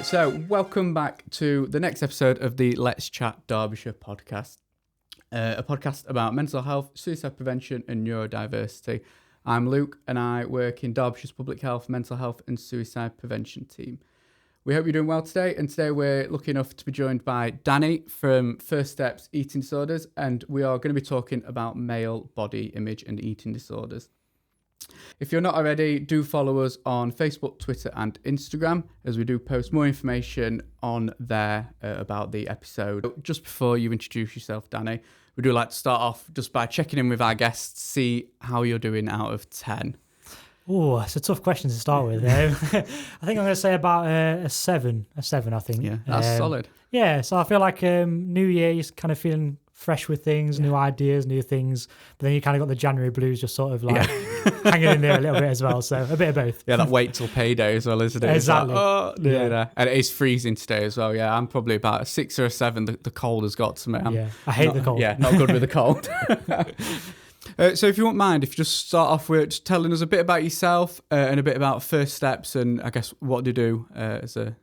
So welcome back to the next episode of the Let's Chat Derbyshire podcast, a podcast about mental health, suicide prevention and neurodiversity. I'm Luke and I work in Derbyshire's public health, mental health and suicide prevention team. We hope you're doing well today, and today we're lucky enough to be joined by Danny from First Steps Eating Disorders, and we are going to be talking about male body image and eating disorders. If you're not already, do follow us on Facebook, Twitter and Instagram, as we do post more information on there about the episode. Just before you introduce yourself, Danny, we do like to start off just by checking in with our guests, see how you're doing out of 10. Oh, it's a tough question to start with. I think I'm going to say about a 7. A 7, I think. Yeah, that's solid. Yeah, so I feel like New Year, you're kind of feeling fresh with things, new ideas, new things. But then you kind of got the January blues just sort of like hanging in there a little bit as well. So a bit of both. Yeah, that wait till payday as well, isn't it? Exactly. Like, and it is freezing today as well. Yeah, I'm probably about a 6 or a 7. The cold has got to me. I hate the cold. Yeah, not good with the cold. So if you won't mind, if you just start off with just telling us a bit about yourself and a bit about First Steps and I guess what do you do as a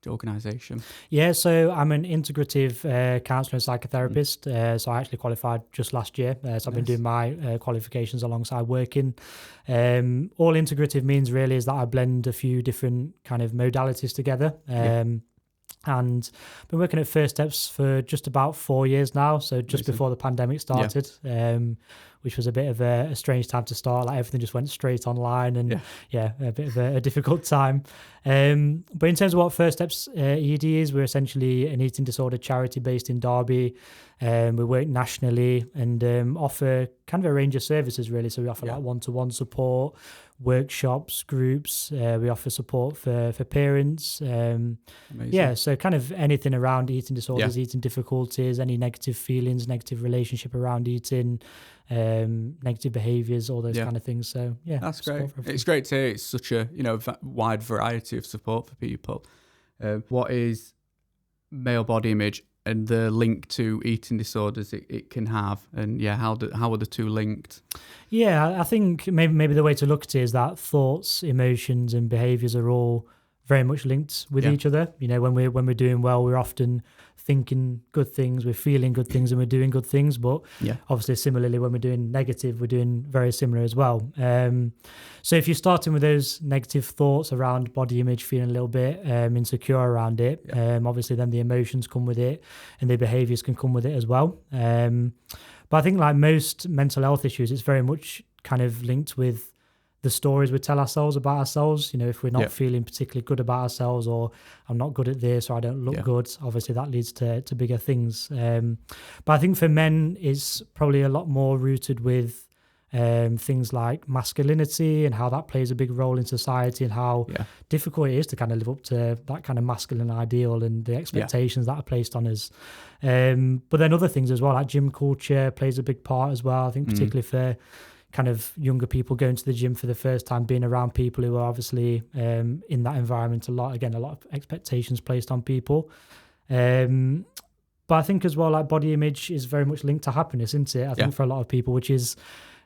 organisation? Yeah, so I'm an integrative counsellor and psychotherapist. So I actually qualified just last year. So I've been doing my qualifications alongside working. All integrative means really is that I blend a few different kind of modalities together. And I've been working at First Steps for just about 4 years now. So just before the pandemic started, which was a bit of a strange time to start. Like everything just went straight online and a bit of a difficult time. But in terms of what First Steps ED is, we're essentially an eating disorder charity based in Derby. We work nationally and offer kind of a range of services really. So we offer like one-to-one support, workshops, groups. We offer support for parents. So kind of anything around eating disorders, eating difficulties, any negative feelings, negative relationship around eating, negative behaviours, all those kind of things. So that's great. It's great to hear it's such a wide variety of support for people. What is male body image and the link to eating disorders it can have, and how are the two linked? I think maybe the way to look at it is that thoughts, emotions and behaviours are all very much linked with each other. When we're doing well, we're often thinking good things, we're feeling good things and we're doing good things, but obviously similarly when we're doing negative, we're doing very similar as well. So if you're starting with those negative thoughts around body image, feeling a little bit insecure around it, obviously then the emotions come with it and the behaviours can come with it as well. But I think like most mental health issues, it's very much kind of linked with the stories we tell ourselves about ourselves. If we're not feeling particularly good about ourselves, or I'm not good at this, or I don't look good, obviously that leads to bigger things. But I think for men, it's probably a lot more rooted with things like masculinity and how that plays a big role in society and how difficult it is to kind of live up to that kind of masculine ideal and the expectations that are placed on us. But then other things as well, like gym culture plays a big part as well. I think particularly for kind of younger people going to the gym for the first time, being around people who are obviously in that environment a lot of expectations placed on people. But I think as well, like body image is very much linked to happiness, isn't it? I think for a lot of people, which is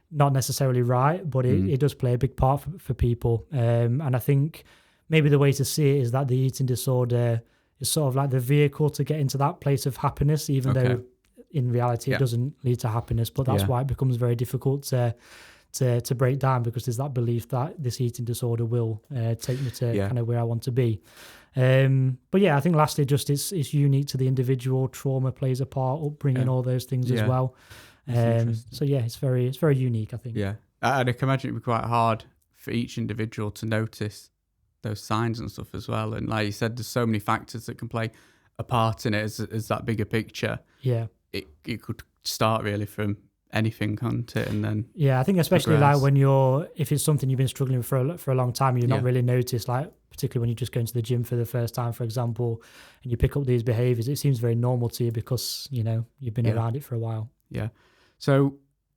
not necessarily right, but it does play a big part for people. And I think maybe the way to see it is that the eating disorder is sort of like the vehicle to get into that place of happiness, even though in reality it doesn't lead to happiness. But that's why it becomes very difficult to break down, because there's that belief that this eating disorder will take me to kind of where I want to be. But I think lastly, just it's unique to the individual. Trauma plays a part, upbringing, all those things as well. It's very unique, I think. And I can imagine it'd be quite hard for each individual to notice those signs and stuff as well. And like you said, there's so many factors that can play a part in it as that bigger picture. It could start really from anything, can't it? And then I think especially progress. Like if it's something you've been struggling with for a long time, you've not really noticed, like particularly when you're just going to the gym for the first time, for example, and you pick up these behaviours, it seems very normal to you because you've been around it for a while. So,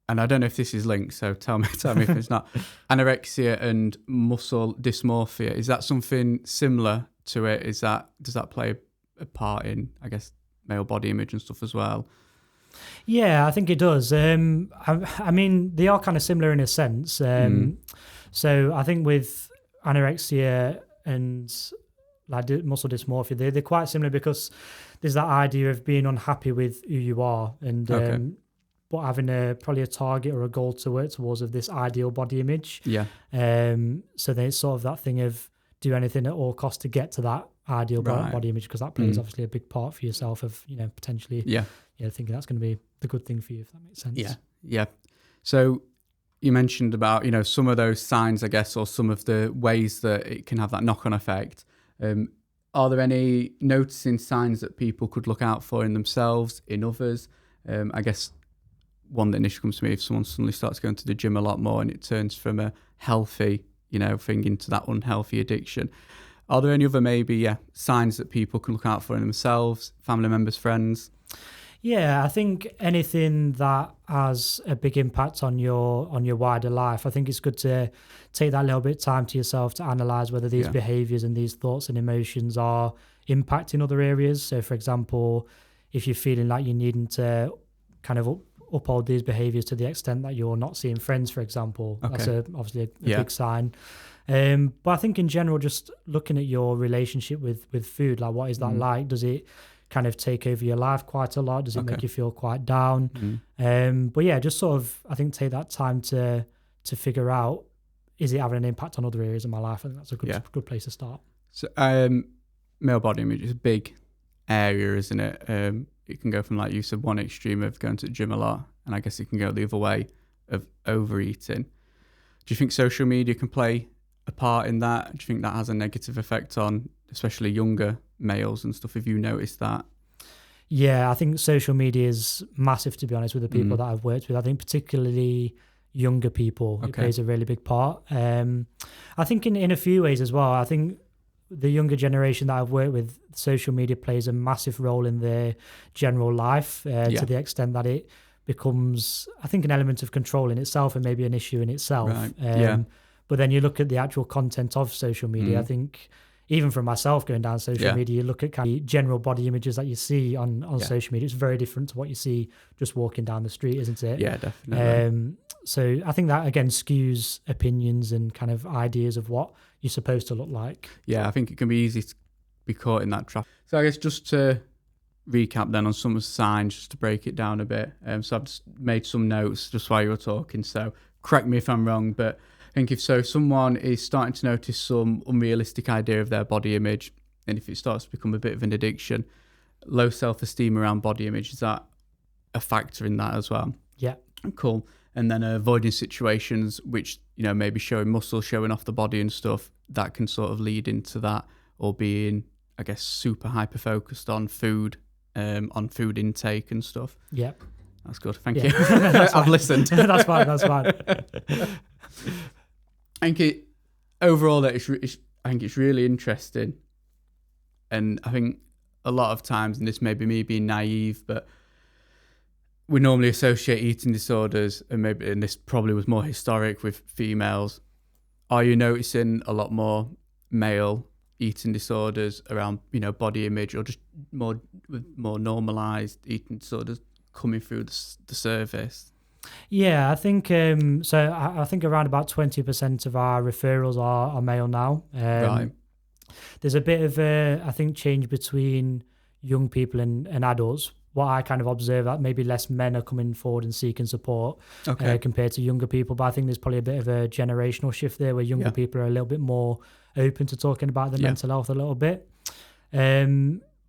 and I don't know if this is linked, so tell me if it's not. Anorexia and muscle dysmorphia, is that something similar to it? Does that play a part in, I guess, male body image and stuff as well? Yeah, I think it does. I mean, they are kind of similar in a sense. So I think with anorexia and like muscle dysmorphia, they're quite similar because there's that idea of being unhappy with who you are and but having probably a target or a goal to work towards of this ideal body image. Yeah. So then it's sort of that thing of do anything at all costs to get to that ideal body image, because that plays obviously a big part for yourself of, potentially thinking that's going to be the good thing for you, if that makes sense. Yeah. So you mentioned about, some of those signs, I guess, or some of the ways that it can have that knock-on effect. Are there any noticing signs that people could look out for in themselves, in others? I guess one that initially comes to me, if someone suddenly starts going to the gym a lot more and it turns from a healthy, thing into that unhealthy addiction. Are there any other signs that people can look out for in themselves, family members, friends? Yeah, I think anything that has a big impact on your wider life, I think it's good to take that little bit of time to yourself to analyze whether these behaviors and these thoughts and emotions are impacting other areas. So, for example, if you're feeling like you're needing to kind of uphold these behaviors to the extent that you're not seeing friends, for example, that's obviously a big sign. But I think in general, just looking at your relationship with food, like what is that like? Does it kind of take over your life quite a lot? Does it make you feel quite down? But yeah, just sort of, I think, take that time to figure out, is it having an impact on other areas of my life? I think that's a good place to start. So male body image is a big area, isn't it? It can go from, like you said, one extreme of going to the gym a lot, and I guess it can go the other way of overeating. Do you think social media can play a part in that? Do you think that has a negative effect on especially younger males and stuff? Have you noticed that? Yeah, I think social media is massive, to be honest, with the people that I've worked with. I think particularly younger people, it plays a really big part. I think in a few ways as well. I think the younger generation that I've worked with, social media plays a massive role in their general life to the extent that it becomes, I think, an element of control in itself and maybe an issue in itself. Right. But then you look at the actual content of social media, I think even for myself going down social media, you look at kind of general body images that you see on social media. It's very different to what you see just walking down the street, isn't it? Yeah, definitely. So I think that, again, skews opinions and kind of ideas of what you're supposed to look like. Yeah, I think it can be easy to be caught in that trap. So I guess just to recap then on some of the signs, just to break it down a bit. So I've just made some notes just while you were talking, so correct me if I'm wrong, but I think if someone is starting to notice some unrealistic idea of their body image, and if it starts to become a bit of an addiction, low self-esteem around body image, is that a factor in that as well? Yeah. Cool. And then avoiding situations which, maybe showing muscle, showing off the body and stuff, that can sort of lead into that, or being, I guess, super hyper-focused on food intake and stuff. Yeah. That's good. Thank you. I've listened. That's fine. I think overall, I think it's really interesting. And I think a lot of times, and this may be me being naive, but we normally associate eating disorders, and this probably was more historic with females. Are you noticing a lot more male eating disorders around, body image, or just more normalized eating disorders coming through the service? Yeah, I think so. I think around about 20% of our referrals are male now. Right. There's a bit of I think change between young people and adults. What I kind of observe, that maybe less men are coming forward and seeking support compared to younger people. But I think there's probably a bit of a generational shift there, where younger people are a little bit more open to talking about their mental health a little bit.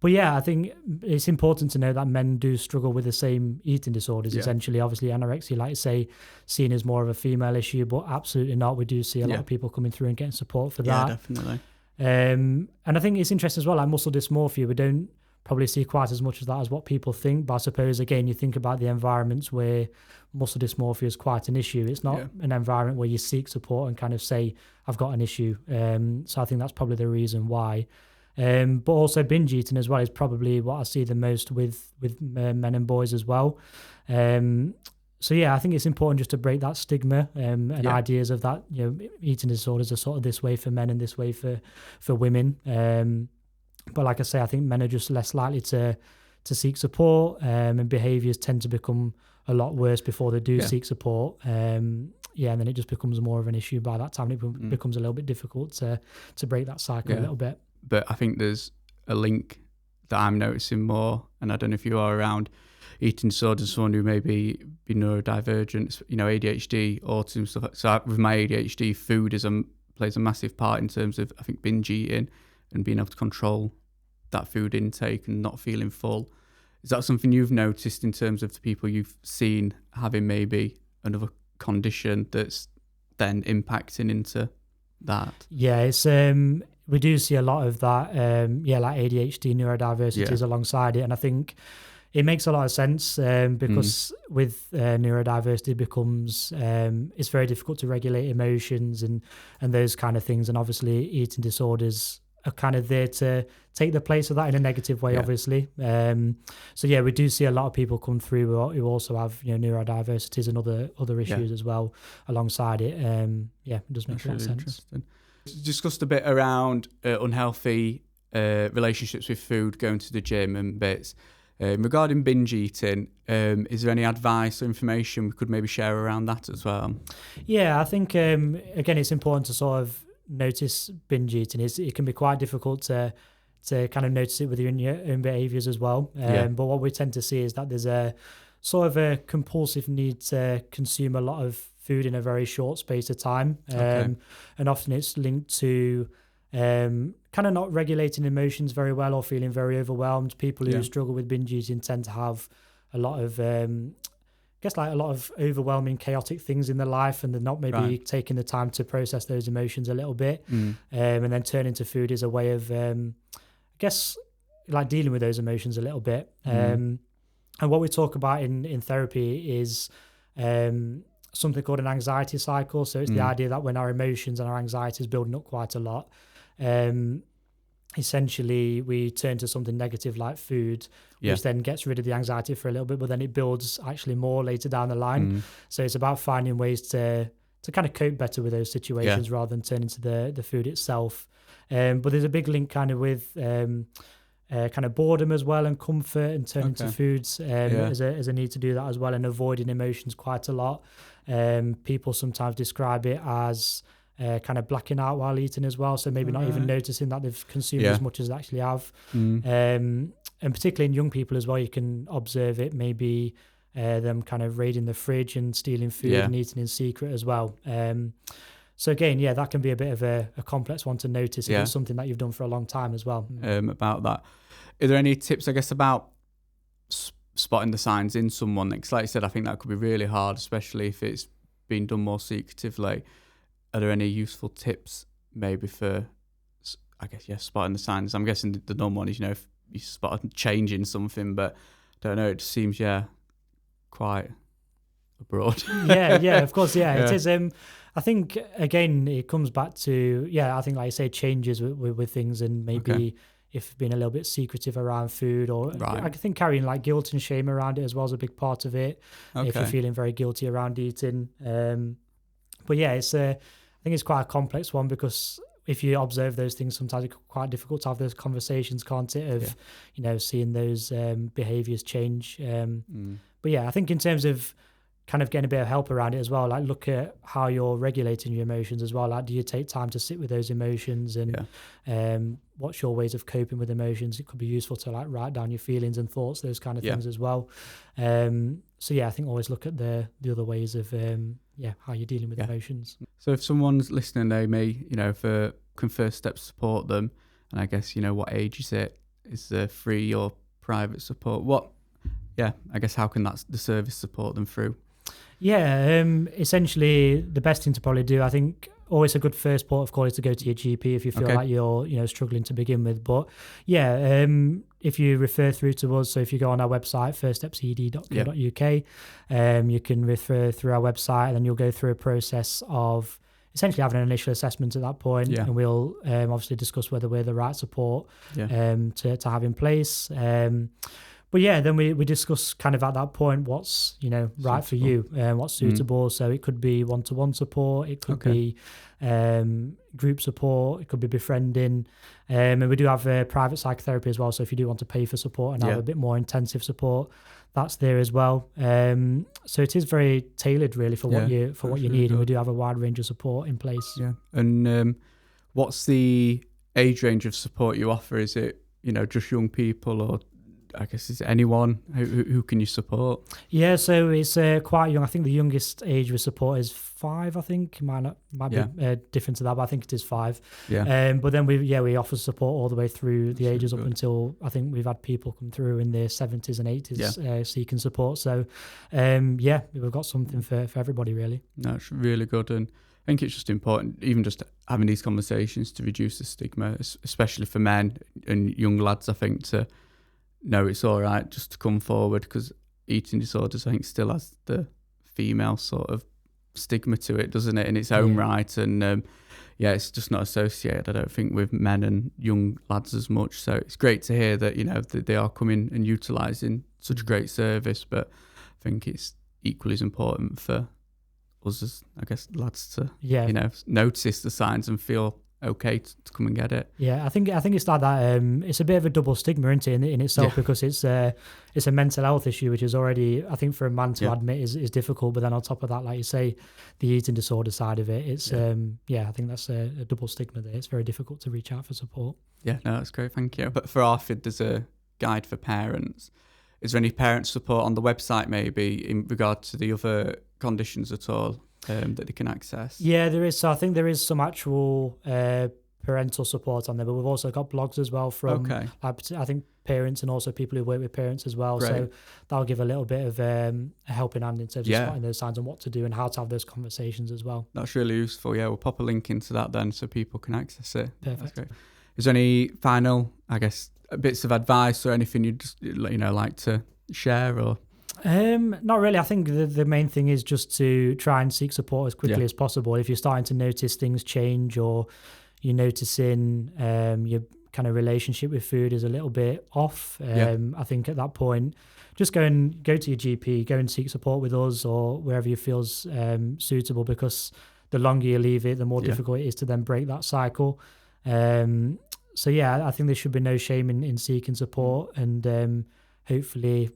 But yeah, I think it's important to know that men do struggle with the same eating disorders, essentially. Obviously, anorexia, like you say, seen as more of a female issue, but absolutely not. We do see a lot of people coming through and getting support for that. Yeah, definitely. And I think it's interesting as well, like muscle dysmorphia, we don't probably see quite as much of that as what people think. But I suppose, again, you think about the environments where muscle dysmorphia is quite an issue. It's not an environment where you seek support and kind of say, I've got an issue. So I think that's probably the reason why. But also binge eating as well is probably what I see the most with men and boys as well. So yeah, I think it's important just to break that stigma and ideas of that, eating disorders are sort of this way for men and this way for women. But like I say, I think men are just less likely to seek support, and behaviours tend to become a lot worse before they do seek support. And then it just becomes more of an issue by that time. It becomes a little bit difficult to break that cycle a little bit. but I think there's a link that I'm noticing more, and I don't know if you are around eating disorders, someone who may be neurodivergent, ADHD, autism, stuff. So with my ADHD, food plays a massive part in terms of, I think, binge eating and being able to control that food intake and not feeling full. Is that something you've noticed in terms of the people you've seen having maybe another condition that's then impacting into that? Yeah, it's we do see a lot of that. Like ADHD, neurodiversity is alongside it, and I think it makes a lot of sense because with neurodiversity becomes it's very difficult to regulate emotions and those kind of things, and obviously eating disorders are kind of there to take the place of that in a negative way, obviously. So yeah, we do see a lot of people come through who also have neurodiversities and other issues as well alongside it. It does make a lot of sense. Interesting. Discussed a bit around unhealthy relationships with food, going to the gym and bits. Regarding binge eating, is there any advice or information we could maybe share around that as well? Yeah, I think again it's important to sort of notice binge eating. It can be quite difficult to kind of notice it with your own behaviours as well. But what we tend to see is that there's a sort of a compulsive need to consume a lot of food in a very short space of time. And often it's linked to kind of not regulating emotions very well or feeling very overwhelmed. People who struggle with binge eating tend to have a lot of a lot of overwhelming, chaotic things in their life, and they're not maybe taking the time to process those emotions a little bit. And then turning to food is a way of, like dealing with those emotions a little bit. And what we talk about in therapy is something called an anxiety cycle. So it's the idea that when our emotions and our anxiety is building up quite a lot, essentially we turn to something negative like food, which then gets rid of the anxiety for a little bit, but then it builds actually more later down the line. So it's about finding ways to kind of cope better with those situations rather than turning to the food itself. But there's a big link kind of with kind of boredom as well, and comfort, and turning to foods as a need to do that as well, and avoiding emotions quite a lot. People sometimes describe it as kind of blacking out while eating as well, so maybe not even noticing that they've consumed as much as they actually have. And particularly in young people as well, you can observe it, maybe them kind of raiding the fridge and stealing food and eating in secret as well. So again, that can be a bit of a complex one to notice if it's something that you've done for a long time as well. About that, are there any tips, I guess, about spotting the signs in someone? Because like I said, I think that could be really hard, especially if it's been done more secretively. Are there any useful tips maybe for, I guess, spotting the signs? I'm guessing the normal one is, if you spot a change in something, but I don't know, it just seems, quite broad. Of course, it is. I think, again, it comes back to, I think, like I say, changes with things, and maybe if being a little bit secretive around food, or I think carrying like guilt and shame around it as well is a big part of it. If you're feeling very guilty around eating. But I think it's quite a complex one, because if you observe those things, sometimes it's quite difficult to have those conversations, can't it? Of, seeing those behaviors change. But I think in terms of kind of getting a bit of help around it as well, like look at how you're regulating your emotions as well. Like, do you take time to sit with those emotions, and what's your ways of coping with emotions? It could be useful to like write down your feelings and thoughts, those kind of things as well. I think always look at the other ways of how you're dealing with emotions. So if someone's listening, they may for first steps support them, and I guess what age is it? Is there free or private support? I guess how can the service support them through? Essentially the best thing to probably do, I think, always a good first port of call is to go to your GP if you feel like you're struggling to begin with. But if you refer through to us, so if you go on our website, firststepsed.co.uk, you can refer through our website, and then you'll go through a process of essentially having an initial assessment at that point, and we'll obviously discuss whether we're the right support to have in place. But then we discuss kind of at that point what's right for you, what's suitable. So it could be one-to-one support, it could be group support, it could be befriending, and we do have private psychotherapy as well. So if you do want to pay for support and have a bit more intensive support, that's there as well. So it is very tailored really for what you need, and we do have a wide range of support in place. And what's the age range of support you offer? Is it, just young people, or I guess is it anyone? Who can you support? Yeah, so it's quite young. I think the youngest age we support is 5. I think might be different to that, but I think it is 5. Yeah. But then we offer support all the way through the ages up good. until, I think we've had people come through in their 70s and 80s seeking support. So we've got something for everybody really. No, it's really good, and I think it's just important, even just having these conversations to reduce the stigma, especially for men and young lads. I think to know it's all right just to come forward, because eating disorders, I think, still has the female sort of stigma to it, doesn't it, in its own right? And it's just not associated, I don't think, with men and young lads as much. So it's great to hear that, that they are coming and utilising such a great service. But I think it's equally as important for us as, I guess, lads to notice the signs and feel okay to come and get it. Yeah, I think it's like that. It's a bit of a double stigma, isn't it, in itself, because it's a mental health issue, which is already, I think, for a man to admit is difficult. But then on top of that, like you say, the eating disorder side of it, it's I think that's a double stigma there. It's very difficult to reach out for support. Yeah, no, that's great, thank you. But for ARFID, there's a guide for parents. Is there any parent support on the website, maybe, in regard to the other conditions at all? That they can access? Yeah, there is. So I think there is some actual parental support on there, but we've also got blogs as well from I think parents and also people who work with parents as well. Great. So that'll give a little bit of a helping hand in terms of spotting those signs and what to do and how to have those conversations as well. That's really useful. Yeah, we'll pop a link into that then so people can access it. Perfect. That's great. Is there any final, I guess, bits of advice or anything you'd just like to share or? Not really. I think the main thing is just to try and seek support as quickly as possible. If you're starting to notice things change, or you're noticing your kind of relationship with food is a little bit off, I think at that point, just go to your GP, go and seek support with us or wherever you feels suitable, because the longer you leave it, the more difficult it is to then break that cycle. I think there should be no shame in seeking support, and hopefully,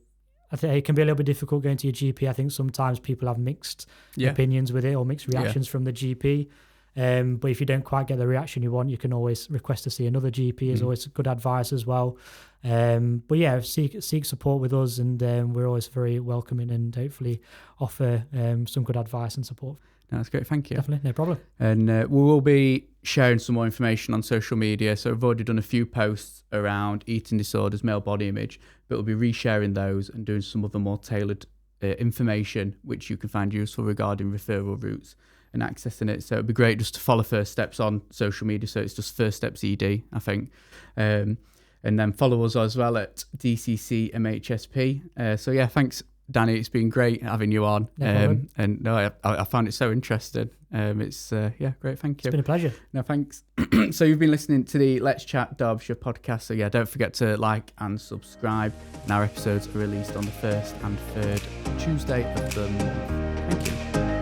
I think it can be a little bit difficult going to your GP. I think sometimes people have mixed opinions with it or mixed reactions from the GP. But if you don't quite get the reaction you want, you can always request to see another GP. Is always good advice as well. Seek support with us, and we're always very welcoming and hopefully offer some good advice and support. No, that's great. Thank you. Definitely, no problem. And we will be sharing some more information on social media. So we've already done a few posts around eating disorders, male body image, but we'll be resharing those and doing some other more tailored information, which you can find useful regarding referral routes and accessing it. So it'd be great just to follow First Steps on social media. So it's just First Steps ED, I think. And then follow us as well at DCC MHSP. Thanks, Danny. It's been great having you on. I found it so interesting. It's great. Thank you. It's been a pleasure. No, thanks. So you've been listening to the Let's Chat Derbyshire podcast. So don't forget to like and subscribe. And our episodes are released on the 1st and 3rd Tuesday of the month. Thank you.